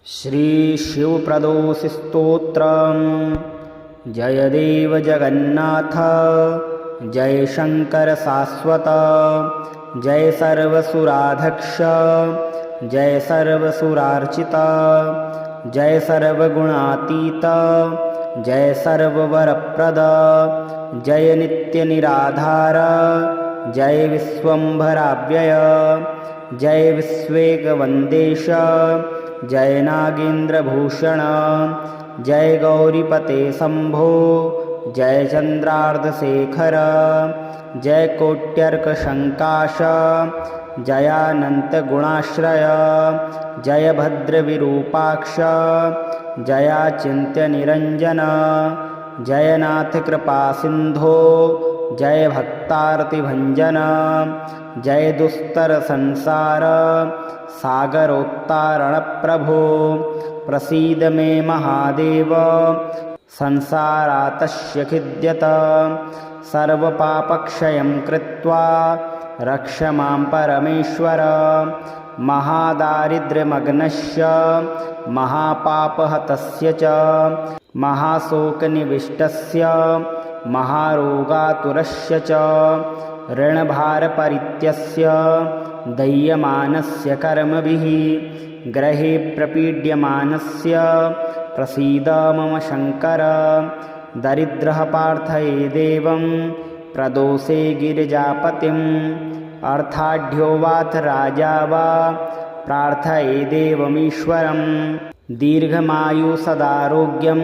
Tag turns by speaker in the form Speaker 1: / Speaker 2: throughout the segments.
Speaker 1: श्रीशिवप्रदोषस्तोत्रम्। जय देव जगन्नाथ, जय शंकर शाश्वत, जय सर्वसुराध्यक्ष, जय सर्वसुरार्चित, जय सर्वगुणातीत, जय सर्ववरप्रद, जय नित्यनिराधार, जय विश्वंभराव्यय, जय विश्वेकवन्देश, जय नागेन्द्रभूषण, जय गौरीपते शंभो, जय चंद्रार्धशेखर, जय कोट्यर्कशंकाश, जयानन्तगुणाश्रय, जय भद्रविरूपाक्ष, जयाचिन्त्यनिरञ्जन, जय नाथ कृपासिन्धो, जय भक्तार्तिभञ्जन, जय दुस्तर संसार सागरोत्तारणप्रभो, प्रसीद मे महादेव, संसारातस्य खिद्यत, सर्वपापक्षयं कृत्वा रक्ष मां परमेश्वर, महादारिद्र्यमग्नस्य महापापहतस्य च, महाशोकनिविष्टस्य महारोगातुरस्य च, ऋणभारपरित्यस्य दह्यमानस्य कर्मभिः, ग्रहे प्रपीड्यमानस्य प्रसीद मम शङ्कर, दरिद्रः प्रार्थये देवं प्रदोषे गिरिजापतिम्, अर्थाढ्यो वाथ राजा वा प्रार्थये देवमीश्वरं, दीर्घमायु सदारोग्यं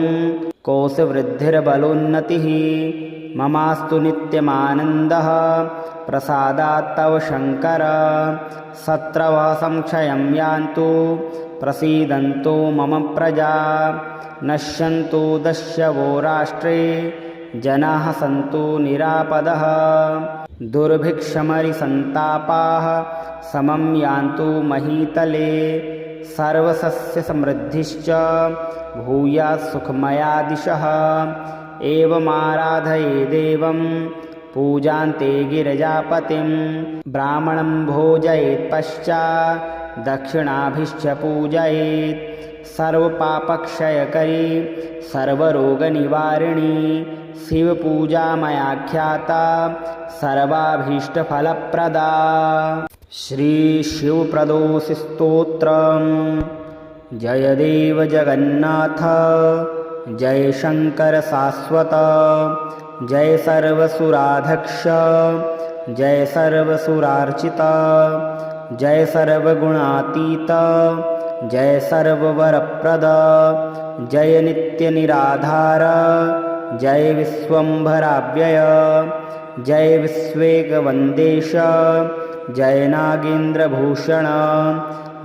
Speaker 1: कोशवृद्धिर्बलोन्नतिः, ममास्तु नित्यमानन्दः प्रसादात् तव शङ्कर, शत्रवः संक्षयं यान्तु प्रसीदन्तु मम प्रजा, नश्यन्तु दस्यवो राष्ट्रे जनाः सन्तु निरापदः, दुर्भिक्षमरिसन्तापाः समं यान्तु महीतले, सर्वसस्यसमृद्धिश्च भूयात् सुखमया दिशः, एवमाराधये देवं पूजान्ते गिरिजापतिं, ब्राह्मणं भोजयेत् पश्चात् दक्षिणाभिश्च पूजयेत्, सर्वपापक्षयकरी सर्वरोगनिवारिणी शिवपूजा मया ख्याता सर्वाभीष्टफलप्रदा। श्रीशिवप्रदोषस्तोत्रम्। जय देव जगन्नाथ, जय शंकर शाश्वत, जय सर्वसुराध्यक्ष, जय सर्वसुरार्चित, जय सर्वगुणातीत, जय सर्ववरप्रद, जय नित्यनिराधार, जय विश्वंभराव्यय, जय विश्वेकवन्देश, जय नागेन्द्रभूषण,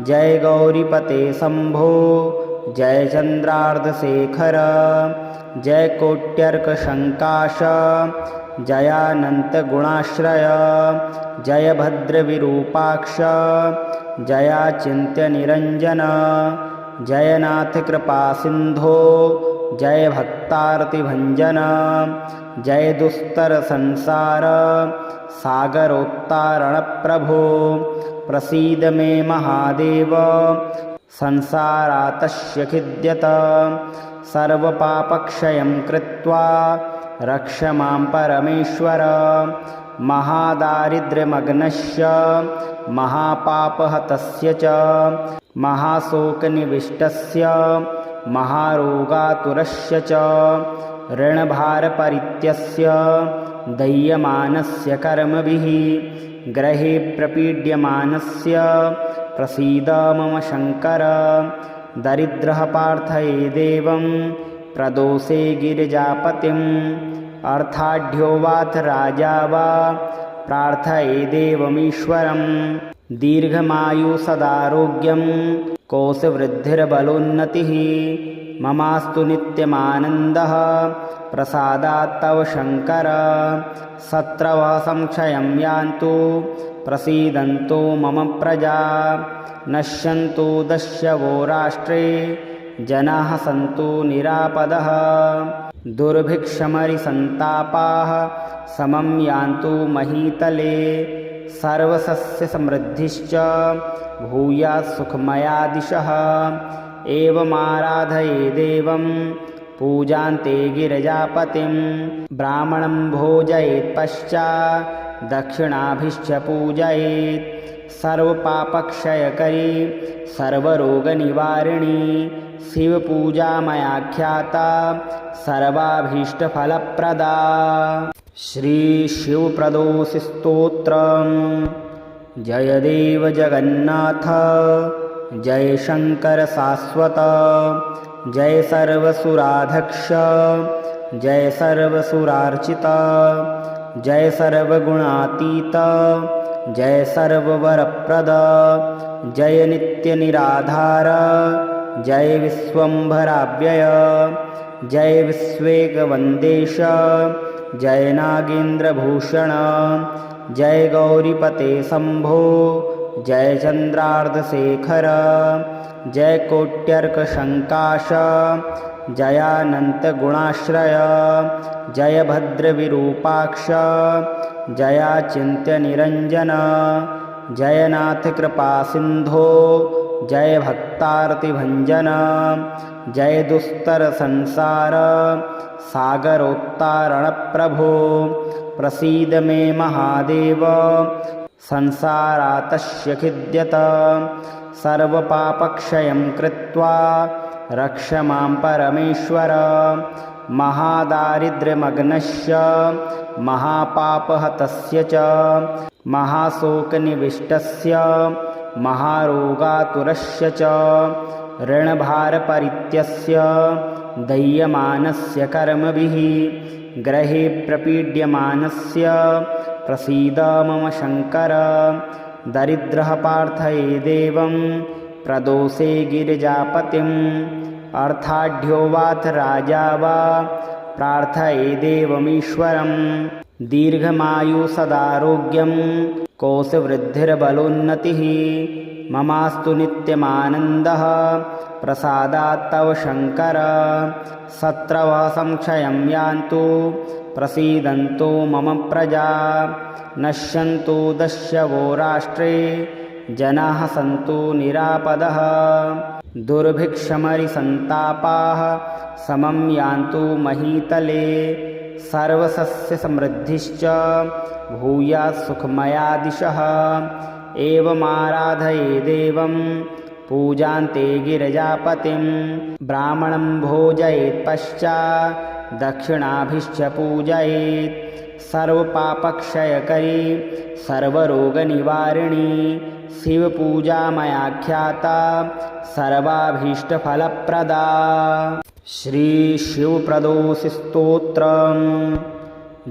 Speaker 1: जय गौरीपते शंभो, जय चंद्रार्धशेखर, जय कोट्यर्कशंकाश, जयानन्तगुणाश्रय, जय भद्रविरूपाक्ष, जयाचिन्त्यनिरञ्जन, जय नाथ कृपासिन्धो, जय भक्तार्तिभञ्जन, जय दुस्तर संसार सागरोत्तारणप्रभो, प्रसीद मे महादेव, संसारातस्य खिद्यत, सर्वपापक्षयं कृत्वा रक्ष मां परमेश्वर, महादारिद्र्यमग्नस्य महापापहतस्य च, महाशोकनिविष्टस्य महारोगातुरस्य च, ऋणभारपरित्यस्य दह्यमानस्य कर्मभिः, ग्रहे प्रपीड्यमानस्य प्रसीद मम शङ्कर, दरिद्रः प्रार्थये देवं प्रदोषे गिरिजापतिम्, अर्थाढ्यो वाथ राजा वा प्रार्थये देवमीश्वरं, दीर्घमायु सदारोग्यं कोशवृद्धिर्बलोन्नतिः, ममास्तु नित्यमानन्दः प्रसादात् तव शङ्कर, शत्रवः संक्षयं यान्तु प्रसीदन्तु मम प्रजा, नश्यन्तु दस्यवो राष्ट्रे जनाः सन्तु निरापदः, दुर्भिक्षमरिसन्तापाः समं यान्तु महीतले, सर्वसस्यसमृद्धिश्च भूयात् सुखमया दिशः एवमाराधये देवं पूजान्ते गिरिजापतिं ब्राह्मणं भोजयेत् पश्चात् दक्षिणाभिश्च पूजयेत् सर्वपापक्षयकरी सर्वरोगनिवारिणी शिवपूजा मयाख्याता सर्वाभीष्टफलप्रदा। श्रीशिवप्रदोषस्तोत्रम्। जय देव जगन्नाथ जय शंकर शाश्वत जय सर्वसुराध्यक्ष जय सर्वसुरार्चित जय सर्वगुणातीत जय सर्ववरप्रद जय नित्यनिराधार जय विश्वम्भराव्यय जय विश्वेकवन्देश जय नागेन्द्रभूषण जय गौरीपते शम्भो जय चन्द्रार्धशेखर जय कोट्यर्कशङ्काश जयानन्तगुणाश्रय जय भद्रविरूपाक्ष जयाचिन्त्यनिरञ्जन जयनाथ कृपासिन्धो जय भक्तार्तिभञ्जन जय दुस्तरसंसार सागरोत्तारणप्रभो प्रसीद मे महादेव संसारातस्य खिद्यत सर्वपापक्षयं कृत्वा रक्ष मां परमेश्वर महादारिद्र्यमग्नस्य महापापहतस्य च महाशोकनिविष्टस्य महारोगातुरस्य च ऋणभारपरित्यस्य दह्यमानस्य कर्मभिः ग्रहे प्रपीड्यमानस्य प्रसीद मम शङ्कर दरिद्रः प्रार्थये देवं प्रदोषे गिरिजापतिम् अर्थाढ्यो वाथ राजा वा प्रार्थये देवमीश्वरं दीर्घमायु सदारोग्यं कोशवृद्धिर्बलोन्नतिः ममास्तु नित्यमानन्दः प्रसादात् तव शङ्कर शत्रवः संक्षयं यान्तु प्रसीदन्तु मम प्रजा नश्यन्तु दस्यवो राष्ट्रे जनाः सन्तु निरापदः दुर्भिक्षमरिसन्तापाः समं यान्तु महीतले सर्वसस्यसमृद्धिश्च भूयात् सुखमया दिशः एवमाराधये देवं पूजान्ते गिरिजापतिं ब्राह्मणं भोजयेत् पश्चात् दक्षिणाभिश्च पूजयेत् सर्वपापक्षयकरी सर्वरोगनिवारिणी शिवपूजा मयाख्याता सर्वाभीष्टफलप्रदा। श्रीशिवप्रदोषस्तोत्रम्।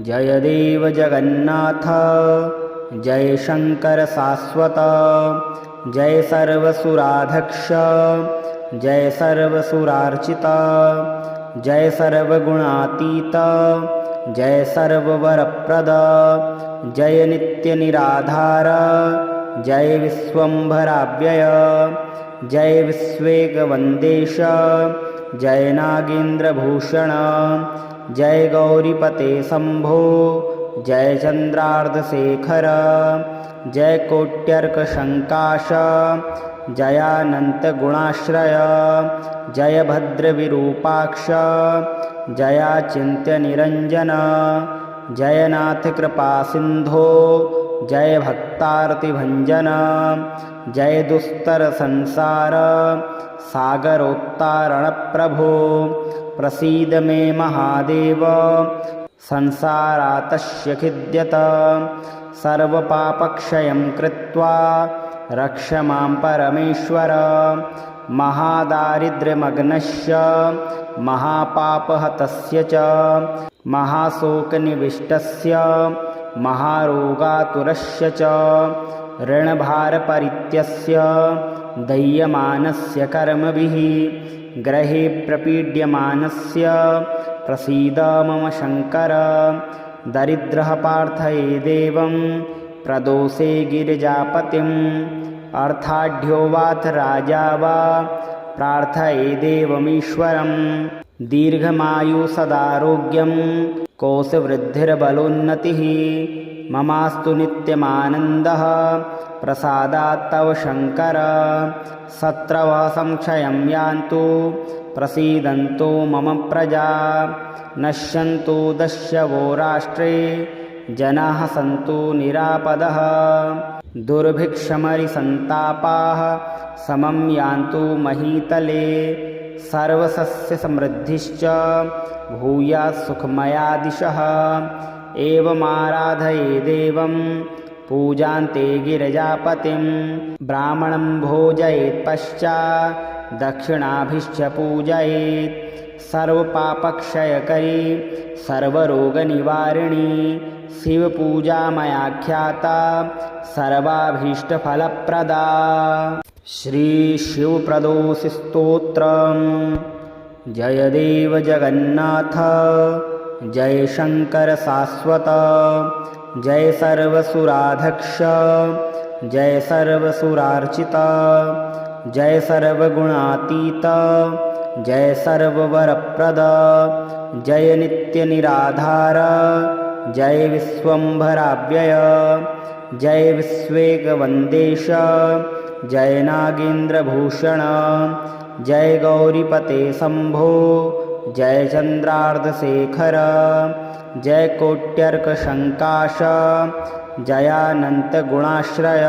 Speaker 1: जय देव जगन्नाथ जय शंकर शाश्वत जय सर्वसुराध्यक्ष जय सर्वसुरार्चित जय सर्वगुणातीत जय सर्ववरप्रद जय नित्यनिराधार जय विश्वम्भराव्यय जय विश्वेकवन्देश जय नागेन्द्रभूषण जय गौरीपते शम्भो जय चन्द्रार्धशेखर जय कोट्यर्कशङ्काश जयानन्तगुणाश्रय जय भद्रविरूपाक्ष जयाचिन्त्यनिरञ्जन जयनाथ कृपासिन्धो जय भक्तार्तिभञ्जन जय दुस्तरसंसार सागरोत्तारणप्रभो प्रसीद मे महादेव संसारातस्य खिद्यत सर्वपापक्षयं कृत्वा रक्ष मां परमेश्वर महादारिद्र्यमग्नस्य महापापहतस्य च महाशोकनिविष्टस्य महारोगातुरस्य च ऋणभारपरित्यस्य दह्यमानस्य कर्मभिः ग्रहे प्रपीड्यमानस्य प्रसीद मम शङ्कर दरिद्रः प्रार्थये देवं प्रदोषे गिरिजापतिम् अर्थाढ्यो वाथ राजा वा प्रार्थये देवमीश्वरं दीर्घमायु सदारोग्यं कोशवृद्धिर्बलोन्नतिः ममास्तु नित्यमानन्दः प्रसादात् तव शङ्कर शत्रवः संक्षयं यान्तु प्रसीदन्तु मम प्रजा नश्यन्तु दस्यवो राष्ट्रे जनाः सन्तु निरापदः दुर्भिक्षमरिसन्तापाः समं यान्तु महीतले सर्वसस्यसमृद्धिश्च भूयात् सुखमया दिशः एवमाराधये देवं पूजान्ते गिरिजापतिं ब्राह्मणं भोजयेत् पश्चात् दक्षिणाभिश्च पूजयेत् सर्वपापक्षयकरी सर्वरोगनिवारिणी शिवपूजा मया ख्याता सर्वाभीष्टफलप्रदा। श्रीशिवप्रदोषि स्तोत्रम्। जय देव जगन्नाथ जय शङ्कर शाश्वत जय सर्वसुराध्यक्ष जय सर्वसुरार्चित जय सर्वगुणातीत जय सर्ववरप्रद जय नित्यनिराधार जय विश्वम्भराव्यय जय विश्वेकवन्देश जय नागेन्द्रभूषण जय गौरीपते शम्भो जय चन्द्रार्धशेखर जय कोट्यर्कशङ्काश जयानन्तगुणाश्रय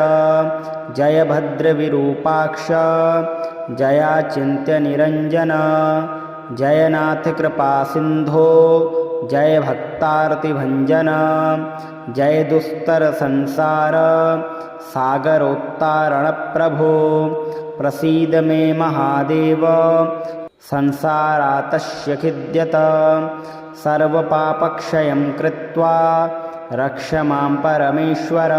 Speaker 1: जय भद्रविरूपाक्ष जयाचिन्त्यनिरञ्जन जयनाथ कृपासिन्धो जय भक्तार्तिभञ्जन जय दुस्तरसंसार सागरोत्तारणप्रभो प्रसीद मे महादेव संसारातस्य खिद्यत सर्वपापक्षयं कृत्वा रक्ष मां परमेश्वर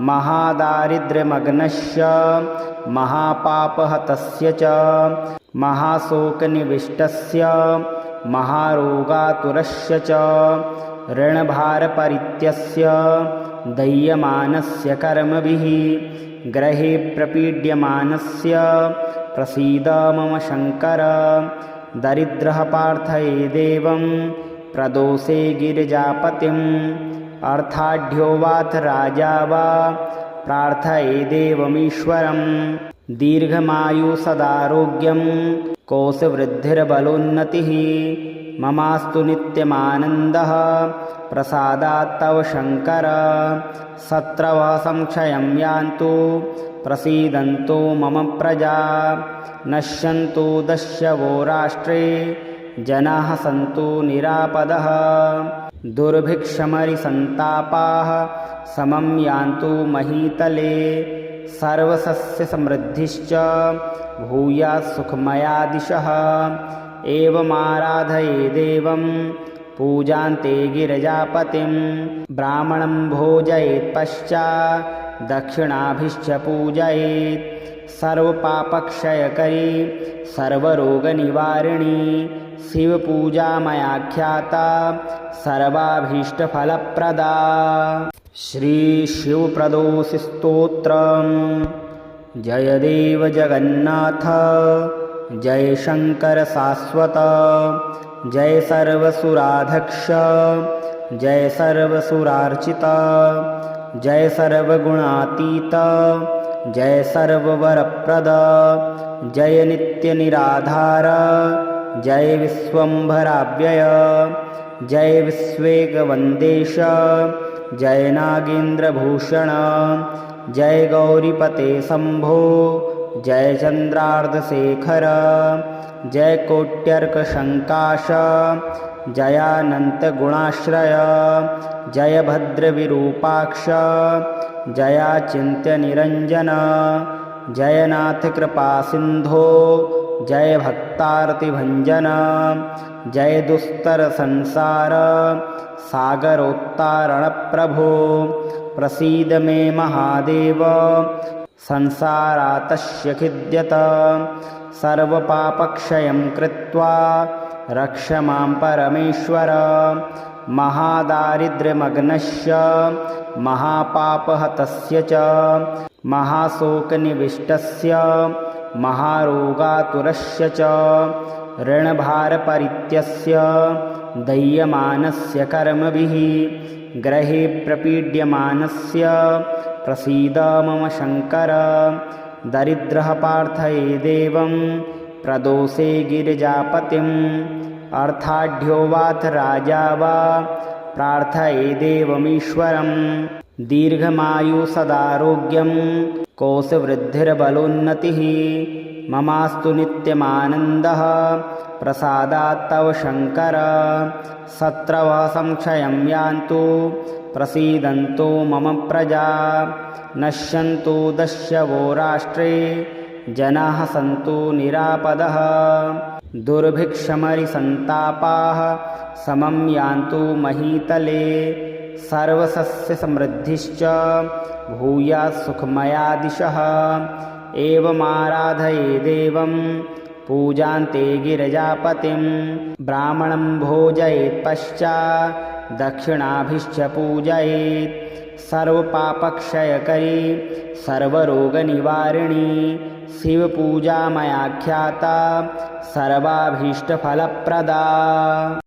Speaker 1: महादारिद्र्यमग्नस्य महापापहतस्य च महाशोकनिविष्टस्य महारोगातुरस्य च ऋणभारपरित्यस्य दह्यमानस्य कर्मभिः ग्रहे प्रपीड्यमानस्य प्रसीद मम शङ्कर दरिद्रः प्रार्थये देवं प्रदोषे गिरिजापतिम् अर्थाढ्यो वाथ राजा वा प्रार्थये देवमीश्वरं दीर्घमायु सदारोग्यं कोशवृद्धिर्बलोन्नतिः ममास्तु नित्यमानन्दः प्रसादात् तव शङ्कर शत्रवः संक्षयं यान्तु प्रसीदन्तु मम प्रजा नश्यन्तु दस्यवो राष्ट्रे जनाः सन्तु निरापदः दुर्भिक्षमरिसन्तापाः समं यान्तु महीतले सर्वसस्यसमृद्धिश्च भूयात् सुखमया दिशः एवमाराधये देवं पूजान्ते गिरिजापतिं ब्राह्मणं भोजयेत् पश्चात् दक्षिणाभिश्च पूजयेत् सर्वपापक्षयकरी सर्वरोगनिवारिणी शिवपूजा मया ख्याता सर्वाभीष्टफलप्रदा। श्रीशिवप्रदोषि स्तोत्रम्। जय देव जगन्नाथ जय शङ्कर शाश्वत जय सर्वसुराध्यक्ष जय सर्वसुरार्चित जय सर्वगुणातीत जय सर्ववरप्रद जय नित्यनिराधार जय विश्वम्भराव्यय जय विश्वेकवन्देश जय नागेन्द्रभूषण जय गौरीपते शम्भो जय चन्द्रार्धशेखर जय कोट्यर्कशङ्काश जयानन्तगुणाश्रय जय भद्रविरूपाक्ष जयाचिन्त्यनिरञ्जन जयनाथ कृपासिन्धो जय भक्तार्तिभञ्जन जय दुस्तरसंसार सागरोत्तारणप्रभो प्रसीद मे महादेव संसारातस्य खिद्यत सर्वपापक्षयं कृत्वा रक्ष मां परमेश्वर महादारिद्र्यमग्नस्य महापापहतस्य च महाशोकनिविष्टस्य महारोगातुरस्य च ऋणभारपरित्यस्य दह्यमानस्य कर्मभिः ग्रहे प्रपीड्यमानस्य प्रसीद मम शङ्कर दरिद्रः पार्थये देवं प्रदोषे गिरिजापतिम् अर्थाढ्यो वाथ राजा वा प्रार्थये देवमीश्वरं दीर्घमायु सदारोग्यं कोशवृद्धिर्बलोन्नतिः ममास्तु नित्यमानन्दः प्रसादात् तव शङ्कर शत्रवः संक्षयं यान्तु प्रसीदन्तु मम प्रजा नश्यन्तु दस्यवो राष्ट्रे जनाः सन्तु निरापदः दुर्भिक्षमरिसन्तापाः समं यान्तु महीतले सर्वसस्यसमृद्धिश्च भूयात् सुखमया दिशः एवमाराधये देवं पूजान्ते गिरिजापतिं ब्राह्मणं भोजयेत् पश्चात् दक्षिणाभिश्च पूजयेत् सर्वपापक्षयकरी सर्वरोगनिवारिणी शिवपूजा मया ख्याता सर्वाभीष्टफलप्रदा।